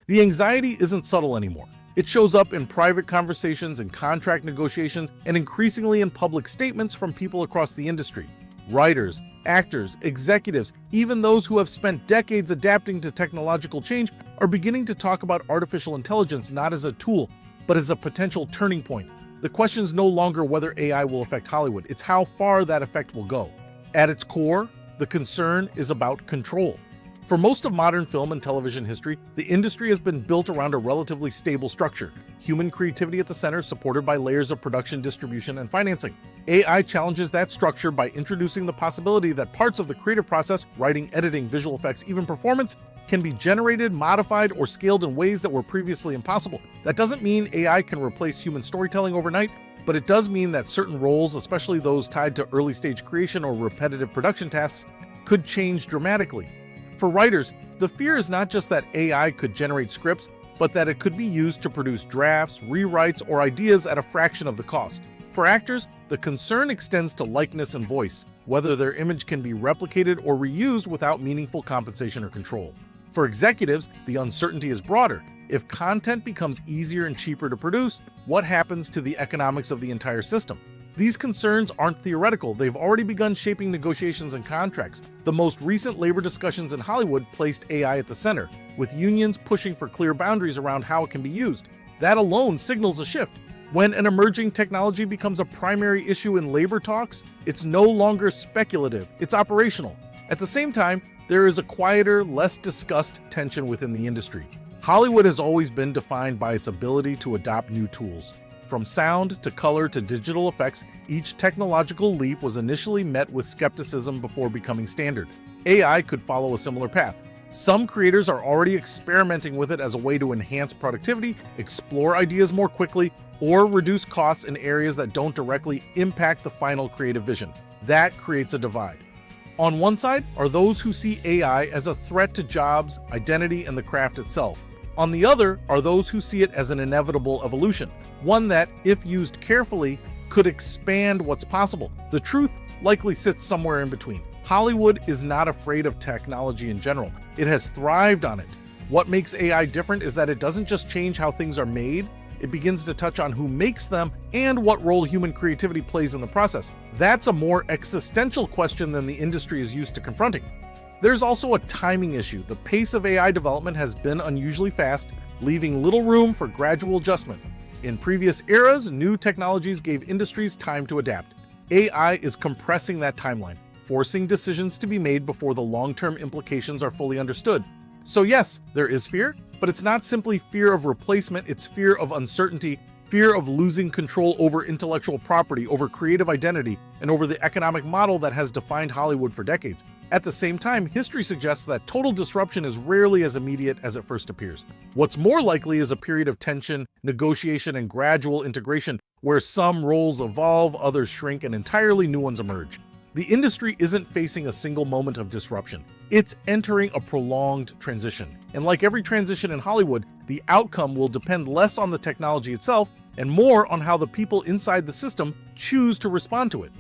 The anxiety isn't subtle anymore. It shows up in private conversations and contract negotiations, and increasingly in public statements from people across the industry. Writers, actors, executives, even those who have spent decades adapting to technological change are beginning to talk about artificial intelligence not as a tool, but as a potential turning point. The question is no longer whether AI will affect Hollywood, it's how far that effect will go. At its core, the concern is about control. For most of modern film and television history, the industry has been built around a relatively stable structure, human creativity at the center supported by layers of production, distribution, and financing. AI challenges that structure by introducing the possibility that parts of the creative process, writing, editing, visual effects, even performance, can be generated, modified, or scaled in ways that were previously impossible. That doesn't mean AI can replace human storytelling overnight, but it does mean that certain roles, especially those tied to early-stage creation or repetitive production tasks, could change dramatically. For writers, the fear is not just that AI could generate scripts, but that it could be used to produce drafts, rewrites, or ideas at a fraction of the cost. For actors, the concern extends to likeness and voice, whether their image can be replicated or reused without meaningful compensation or control. For executives, the uncertainty is broader. If content becomes easier and cheaper to produce, what happens to the economics of the entire system? These concerns aren't theoretical, they've already begun shaping negotiations and contracts. The most recent labor discussions in Hollywood placed AI at the center, with unions pushing for clear boundaries around how it can be used. That alone signals a shift. When an emerging technology becomes a primary issue in labor talks, it's no longer speculative, it's operational. At the same time, there is a quieter, less discussed tension within the industry. Hollywood has always been defined by its ability to adopt new tools. From sound to color to digital effects, each technological leap was initially met with skepticism before becoming standard. AI could follow a similar path. Some creators are already experimenting with it as a way to enhance productivity, explore ideas more quickly, or reduce costs in areas that don't directly impact the final creative vision. That creates a divide. On one side are those who see AI as a threat to jobs, identity, and the craft itself. On the other are those who see it as an inevitable evolution, one that, if used carefully, could expand what's possible. The truth likely sits somewhere in between. Hollywood is not afraid of technology in general. It has thrived on it. What makes AI different is that it doesn't just change how things are made, it begins to touch on who makes them and what role human creativity plays in the process. That's a more existential question than the industry is used to confronting. There's also a timing issue. The pace of AI development has been unusually fast, leaving little room for gradual adjustment. In previous eras, new technologies gave industries time to adapt. AI is compressing that timeline, forcing decisions to be made before the long-term implications are fully understood. So yes, there is fear, but it's not simply fear of replacement, it's fear of uncertainty, fear of losing control over intellectual property, over creative identity, and over the economic model that has defined Hollywood for decades. At the same time, history suggests that total disruption is rarely as immediate as it first appears. What's more likely is a period of tension, negotiation, and gradual integration where some roles evolve, others shrink, and entirely new ones emerge. The industry isn't facing a single moment of disruption. It's entering a prolonged transition. And like every transition in Hollywood, the outcome will depend less on the technology itself and more on how the people inside the system choose to respond to it.